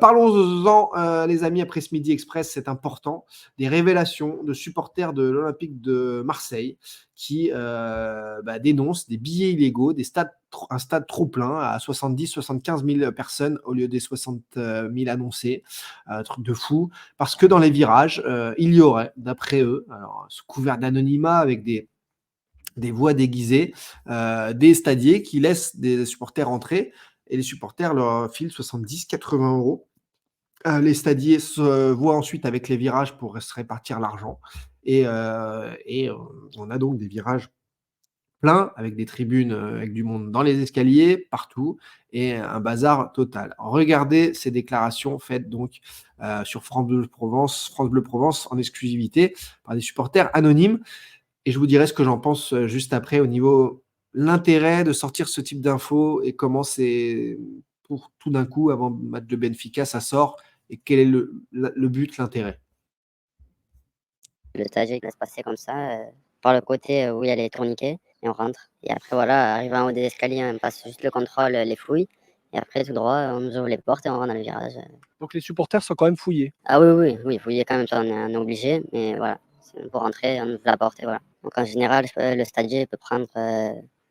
Parlons-en, les amis, après ce Midi Express, c'est important. Des révélations de supporters de l'Olympique de Marseille qui dénoncent des billets illégaux, un stade trop plein à 70-75 000 personnes au lieu des 60 000 annoncés. Truc de fou. Parce que dans les virages, il y aurait, d'après eux, alors, sous couvert d'anonymat avec des voix déguisées, des stadiers qui laissent des supporters entrer et les supporters leur filent 70-80 euros. Les stadiers se voient ensuite avec les virages pour se répartir l'argent. On a donc des virages pleins avec des tribunes, avec du monde dans les escaliers, partout, et un bazar total. Regardez ces déclarations faites donc sur France Bleu Provence en exclusivité par des supporters anonymes. Et je vous dirai ce que j'en pense juste après au niveau l'intérêt de sortir ce type d'infos et comment c'est pour tout d'un coup, avant le match de Benfica, ça sort et quel est le but, l'intérêt. Le stagiaire il laisse passer comme ça, par le côté où il y a les tourniquets, et on rentre. Et après, voilà, arrivant en haut des escaliers, on passe juste le contrôle, les fouilles. Et après, tout droit, on nous ouvre les portes et on rentre dans le virage. Donc les supporters sont quand même fouillés. Ah oui, fouiller quand même, ça, on est obligé. Mais voilà, pour rentrer, on ouvre la porte et voilà. Donc en général, le stagiaire peut prendre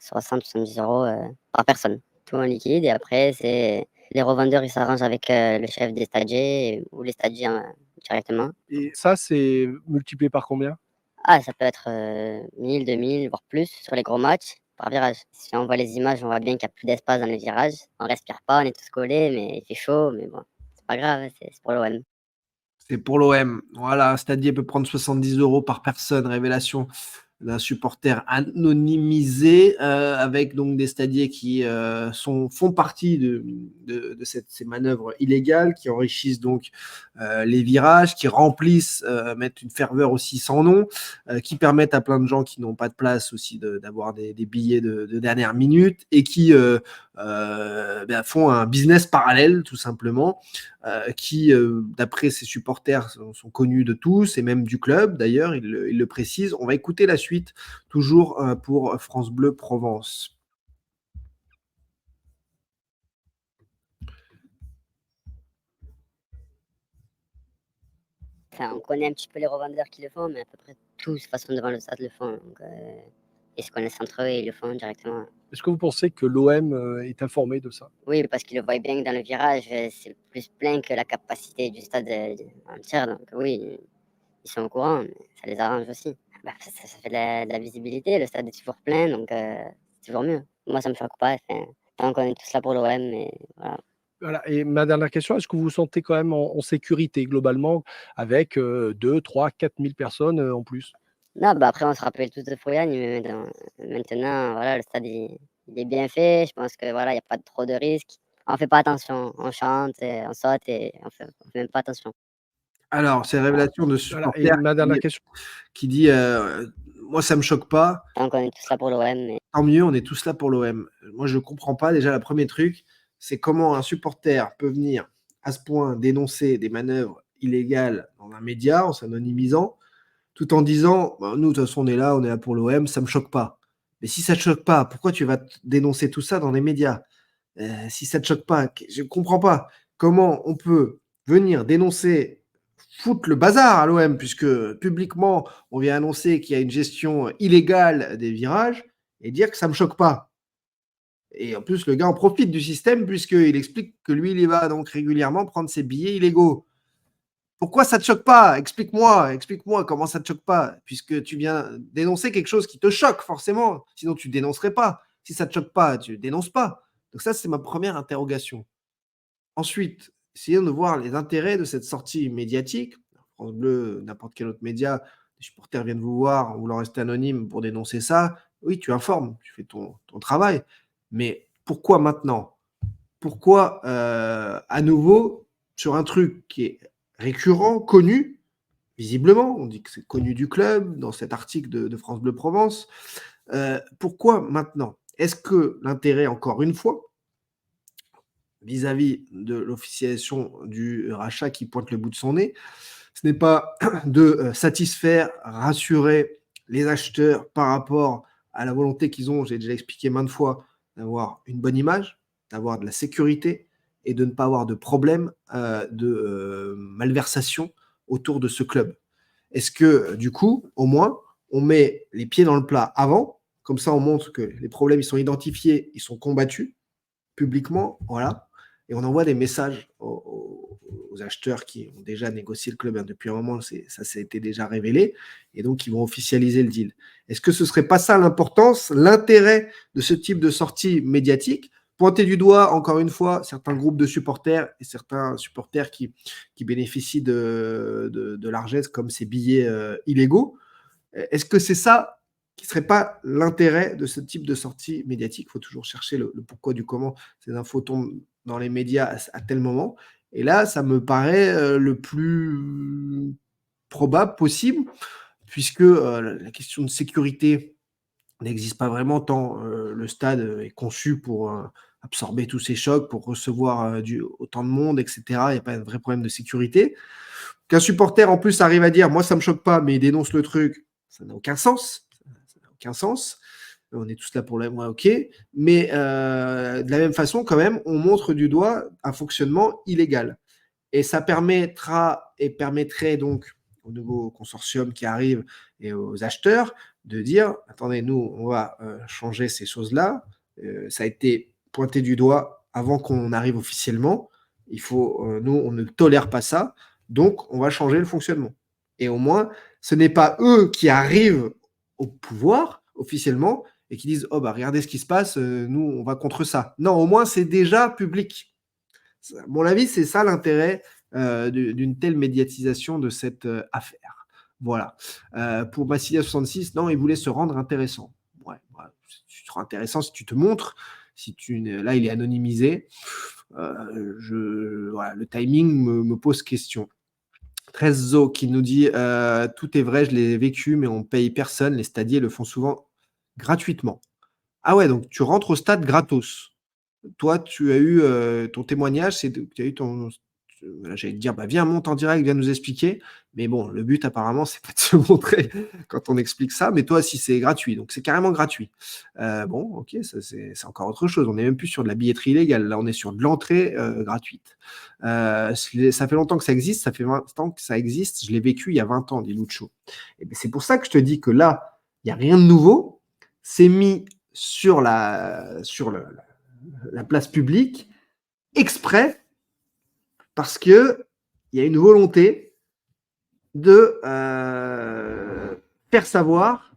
60-70 euros par personne, tout en liquide. Et après, c'est les revendeurs, ils s'arrangent avec le chef des stagiaires ou les stagiaires directement. Et ça, c'est multiplié par combien? Ah, ça peut être 1000, 2000, voire plus sur les gros matchs par virage. Si on voit les images, on voit bien qu'il n'y a plus d'espace dans les virages. On respire pas, on est tous collés, mais il fait chaud. Mais bon, c'est pas grave, hein, c'est pour l'OM. C'est pour l'OM. Voilà, un stadier peut prendre 70 euros par personne. Révélation d'un supporter anonymisé avec donc des stadiers qui font partie de ces manœuvres illégales qui enrichissent donc les virages, qui remplissent, mettent une ferveur aussi sans nom, qui permettent à plein de gens qui n'ont pas de place aussi d'avoir des billets de dernière minute et qui font un business parallèle tout simplement, qui d'après ses supporters sont connus de tous et même du club d'ailleurs, il le précise. On va écouter la suite toujours pour France Bleu Provence. Enfin, on connaît un petit peu les revendeurs qui le font, mais à peu près tous, de toute façon, devant le stade le font. Donc, ils se connaissent entre eux et ils le font directement. Est-ce que vous pensez que l'OM est informé de ça? Oui, parce qu'ils le voient bien que dans le virage, c'est plus plein que la capacité du stade entière. Donc oui, ils sont au courant, mais ça les arrange aussi. Bah, ça fait de la visibilité, le stade est toujours plein, donc c'est toujours mieux. Moi, ça me choque pas, enfin, tant qu'on est tous là pour l'OM, mais voilà. Voilà, et ma dernière question, est-ce que vous vous sentez quand même en sécurité globalement avec 2 3 4 000 personnes en plus? Non, bah, après, on se rappelle tous de Fouillagne, mais maintenant, voilà, le stade, il est bien fait. Je pense que voilà, il y a pas trop de risques. On fait pas attention, on chante, et on saute et on fait même pas attention. Alors, ces révélations de Voilà, et supporters ma dernière question. qui dit moi ça me choque pas. Tant qu'on est tous là pour l'OM, mais Tant mieux, on est tous là pour l'OM. Moi, je comprends pas. Déjà, le premier truc, c'est comment un supporter peut venir à ce point dénoncer des manœuvres illégales dans un média en s'anonymisant, tout en disant bah, nous, de toute façon, on est là pour l'OM, ça me choque pas. Mais si ça te choque pas, pourquoi tu vas dénoncer tout ça dans les médias? Si ça te choque pas, je comprends pas comment on peut venir dénoncer, foutre le bazar à l'OM, puisque publiquement, on vient annoncer qu'il y a une gestion illégale des virages et dire que ça me choque pas. Et en plus, le gars en profite du système puisqu'il explique que lui, il y va donc régulièrement prendre ses billets illégaux. Pourquoi ça te choque pas? Explique-moi comment ça te choque pas, puisque tu viens dénoncer quelque chose qui te choque forcément, sinon tu dénoncerais pas. Si ça te choque pas, tu dénonces pas. Donc ça, c'est ma première interrogation. Ensuite, essayons de voir les intérêts de cette sortie médiatique. France Bleu, n'importe quel autre média, les supporters viennent vous voir, en voulant rester anonyme pour dénoncer ça. Oui, tu informes, tu fais ton travail. Mais pourquoi maintenant? Pourquoi à nouveau sur un truc qui est récurrent, connu, visiblement, on dit que c'est connu du club dans cet article de France Bleu Provence. Pourquoi maintenant? Est-ce que l'intérêt, encore une fois, vis-à-vis de l'officialisation du rachat qui pointe le bout de son nez, ce n'est pas de satisfaire, rassurer les acheteurs par rapport à la volonté qu'ils ont, j'ai déjà expliqué maintes fois, d'avoir une bonne image, d'avoir de la sécurité, et de ne pas avoir de problème de malversation autour de ce club. Est-ce que, du coup, au moins, on met les pieds dans le plat avant, comme ça on montre que les problèmes ils sont identifiés, ils sont combattus publiquement, voilà, et on envoie des messages aux acheteurs qui ont déjà négocié le club depuis un moment, ça s'est été déjà révélé, et donc ils vont officialiser le deal. Est-ce que ce ne serait pas ça l'importance, l'intérêt de ce type de sortie médiatique? Pointer du doigt, encore une fois, certains groupes de supporters et certains supporters qui bénéficient de largesse comme ces billets illégaux. Est-ce que c'est ça qui ne serait pas l'intérêt de ce type de sortie médiatique? Il faut toujours chercher le pourquoi du comment ces infos tombent dans les médias à tel moment. Et là, ça me paraît le plus probable possible, puisque la question de sécurité n'existe pas vraiment tant le stade est conçu pour absorber tous ces chocs, pour recevoir autant de monde, etc. Il n'y a pas de vrai problème de sécurité. Qu'un supporter en plus arrive à dire « moi ça ne me choque pas », mais il dénonce le truc, ça n'a aucun sens. Ça n'a aucun sens. On est tous là pour le moi, ok. Mais de la même façon, quand même, on montre du doigt un fonctionnement illégal. Et ça permettra et permettrait donc au nouveau consortium qui arrive et aux acheteurs de dire attendez, nous, on va changer ces choses-là. Ça a été pointé du doigt avant qu'on arrive officiellement. Il faut, nous, on ne tolère pas ça. Donc, on va changer le fonctionnement. Et au moins, ce n'est pas eux qui arrivent au pouvoir officiellement et qui disent oh bah regardez ce qui se passe, nous on va contre ça. Non, au moins c'est déjà public. À mon avis, c'est ça l'intérêt d'une telle médiatisation de cette affaire. Voilà. Pour Massilia 66, non, il voulait se rendre intéressant. Ouais, tu te rends intéressant si tu te montres. Là, il est anonymisé. Voilà, le timing me pose question. 13zo qui nous dit tout est vrai, je l'ai vécu, mais on paye personne. Les stadiers le font souvent gratuitement. Ah ouais, donc tu rentres au stade gratos. Toi, tu as eu ton témoignage, c'est que tu as eu ton. J'allais te dire, bah, viens, monte en direct, viens nous expliquer. Mais bon, le but, apparemment, c'est pas de se montrer quand on explique ça. Mais toi, si c'est gratuit, donc c'est carrément gratuit. Bon, ok, ça, c'est encore autre chose. On n'est même plus sur de la billetterie illégale. Là, on est sur de l'entrée gratuite. Ça fait longtemps que ça existe. Ça fait 20 ans que ça existe. Je l'ai vécu il y a 20 ans, dit Lucho. Et ben, c'est pour ça que je te dis que là, il n'y a rien de nouveau. C'est mis sur la place publique exprès parce qu'il y a une volonté de faire savoir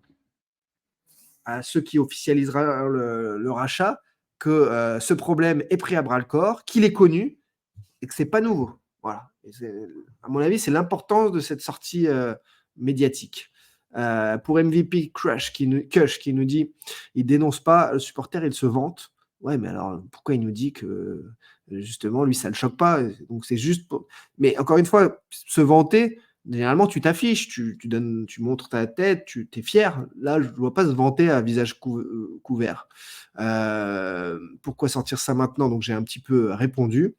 à ceux qui officialisera le rachat que ce problème est pris à bras-le-corps, qu'il est connu et que ce n'est pas nouveau. Voilà. À mon avis, c'est l'importance de cette sortie médiatique. Pour MVP Kush qui nous dit il dénonce pas le supporter, il se vante. Ouais, mais alors pourquoi il nous dit que justement lui ça le choque pas? Donc c'est juste pour. Mais encore une fois, se vanter, généralement tu t'affiches, tu montres ta tête, tu es fier. Là, je ne vois pas se vanter à visage couvert. Pourquoi sortir ça maintenant? Donc j'ai un petit peu répondu.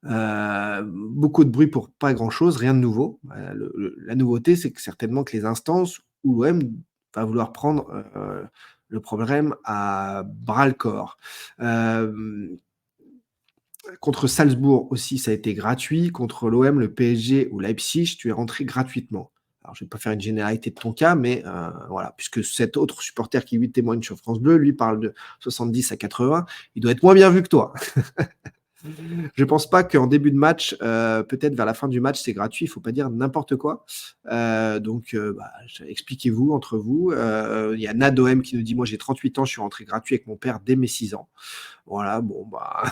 Beaucoup de bruit pour pas grand chose, rien de nouveau. La nouveauté, c'est que certainement que les instances ou l'OM va vouloir prendre le problème à bras le corps. Contre Salzbourg aussi, ça a été gratuit. Contre l'OM, le PSG ou Leipzig, tu es rentré gratuitement. Alors, je ne vais pas faire une généralité de ton cas, mais voilà, puisque cet autre supporter qui lui témoigne sur France Bleu, lui parle de 70 à 80, il doit être moins bien vu que toi. Je pense pas qu'en début de match, peut-être vers la fin du match, c'est gratuit. Il faut pas dire n'importe quoi. Donc, expliquez-vous entre vous. Il y a Nadom qui nous dit moi j'ai 38 ans, je suis rentré gratuit avec mon père dès mes 6 ans. Voilà, bon bah.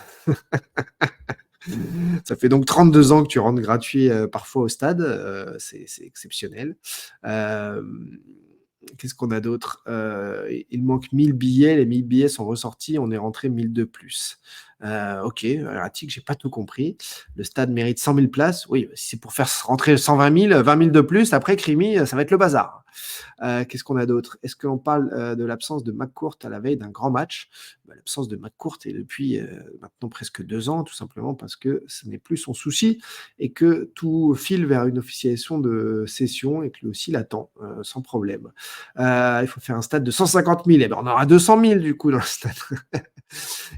Ça fait donc 32 ans que tu rentres gratuit parfois au stade. C'est exceptionnel. Qu'est-ce qu'on a d'autre? Il manque 1000 billets. Les 1000 billets sont ressortis. On est rentré 1000 de plus. Ok, Attic, j'ai pas tout compris. Le stade mérite 100 000 places. Oui, si c'est pour faire rentrer 120 000, 20 000 de plus, après, Crimi, ça va être le bazar. Qu'est-ce qu'on a d'autre? Est-ce qu'on parle de l'absence de McCourt à la veille d'un grand match? L'absence de McCourt est depuis maintenant presque 2 ans, tout simplement parce que ce n'est plus son souci et que tout file vers une officialisation de session et que lui aussi l'attend sans problème. Il faut faire un stade de 150 000. Eh ben, on aura 200 000 du coup dans le stade.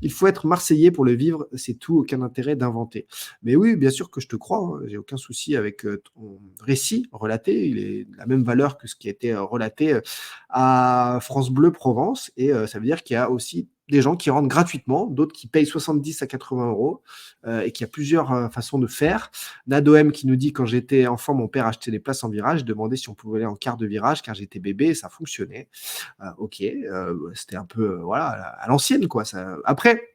Il faut être Marseillais payer pour le vivre, c'est tout, aucun intérêt d'inventer. Mais oui, bien sûr que je te crois, hein, j'ai aucun souci avec ton récit relaté, il est de la même valeur que ce qui a été relaté à France Bleu Provence, et ça veut dire qu'il y a aussi des gens qui rentrent gratuitement, d'autres qui payent 70 à 80 euros, et qu'il y a plusieurs façons de faire. Nadom qui nous dit: quand j'étais enfant, mon père achetait des places en virage, je demandais si on pouvait aller en quart de virage car j'étais bébé et ça fonctionnait. Ok, c'était un peu voilà, à l'ancienne, quoi. Ça... Après,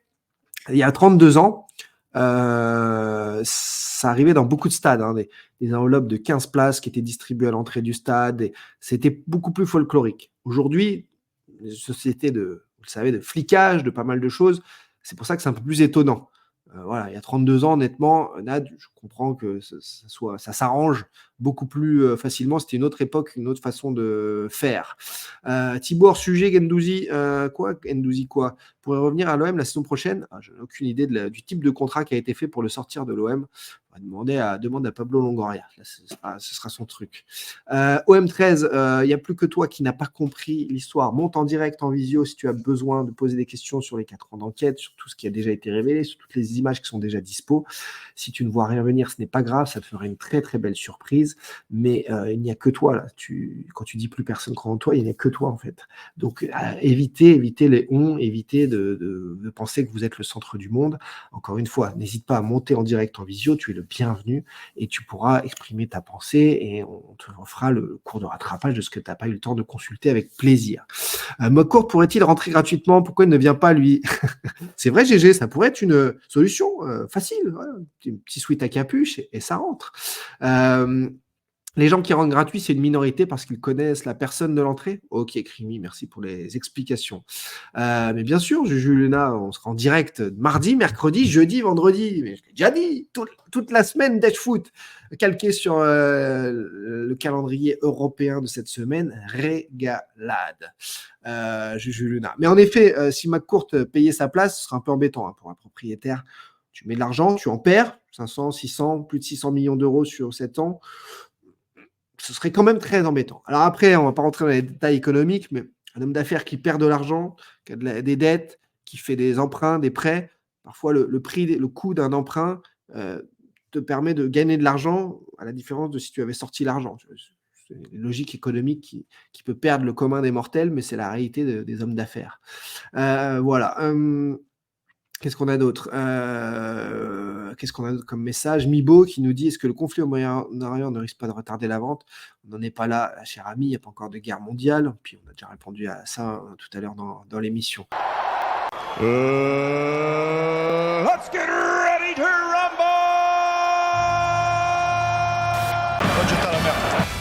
il y a 32 ans, ça arrivait dans beaucoup de stades, hein, des enveloppes de 15 places qui étaient distribuées à l'entrée du stade, et c'était beaucoup plus folklorique. Aujourd'hui, les sociétés vous le savez, de flicage, de pas mal de choses, c'est pour ça que c'est un peu plus étonnant. Voilà, il y a 32 ans, honnêtement, Nad, je comprends que ça s'arrange beaucoup plus facilement. C'était une autre époque, une autre façon de faire. Thibaut, hors sujet, Guendouzi, quoi Guendouzi, quoi? Pourrait revenir à l'OM la saison prochaine? Je n'ai aucune idée du type de contrat qui a été fait pour le sortir de l'OM. On va demander à Pablo Longoria. Là, ce sera son truc. OM13, il n'y a plus que toi qui n'as pas compris l'histoire. Monte en direct, en visio, si tu as besoin de poser des questions sur les 4 ans d'enquête, sur tout ce qui a déjà été révélé, sur toutes les images qui sont déjà dispo. Si tu ne vois rien venir, ce n'est pas grave, ça te ferait une très très belle surprise. Mais il n'y a que toi, là. Quand tu dis plus personne croit en toi, il n'y a que toi, en fait. Donc, évitez les on, évitez de penser que vous êtes le centre du monde. Encore une fois, n'hésite pas à monter en direct en visio, tu es le bienvenu et tu pourras exprimer ta pensée et on te fera le cours de rattrapage de ce que tu n'as pas eu le temps de consulter avec plaisir. Mocourt pourrait-il rentrer gratuitement? Pourquoi il ne vient pas, lui? C'est vrai, GG, ça pourrait être une solution facile. Ouais, un petit sweat à capuche et ça rentre. Les gens qui rentrent gratuits, c'est une minorité parce qu'ils connaissent la personne de l'entrée. Ok, Crimi, merci pour les explications. Mais bien sûr, Juju Luna, on sera en direct mardi, mercredi, jeudi, vendredi. Mais je l'ai déjà dit, toute la semaine Dash Foot, calqué sur le calendrier européen de cette semaine. Régalade, Juju Luna. Mais en effet, si McCourt payait sa place, ce serait un peu embêtant pour un propriétaire. Tu mets de l'argent, tu en perds, 500, 600, plus de 600 millions d'euros sur 7 ans. Ce serait quand même très embêtant. Alors après, on ne va pas rentrer dans les détails économiques, mais un homme d'affaires qui perd de l'argent, qui a des dettes, qui fait des emprunts, des prêts, parfois le coût d'un emprunt te permet de gagner de l'argent, à la différence de si tu avais sorti l'argent. C'est une logique économique qui peut perdre le commun des mortels, mais c'est la réalité des hommes d'affaires. Voilà. Qu'est-ce qu'on a d'autre comme message? Mibo qui nous dit: est-ce que le conflit au Moyen-Orient ne risque pas de retarder la vente? On n'en est pas là, cher ami, il n'y a pas encore de guerre mondiale. Puis on a déjà répondu à ça tout à l'heure dans l'émission. Let's get ready to rumble! Non c'è la merde.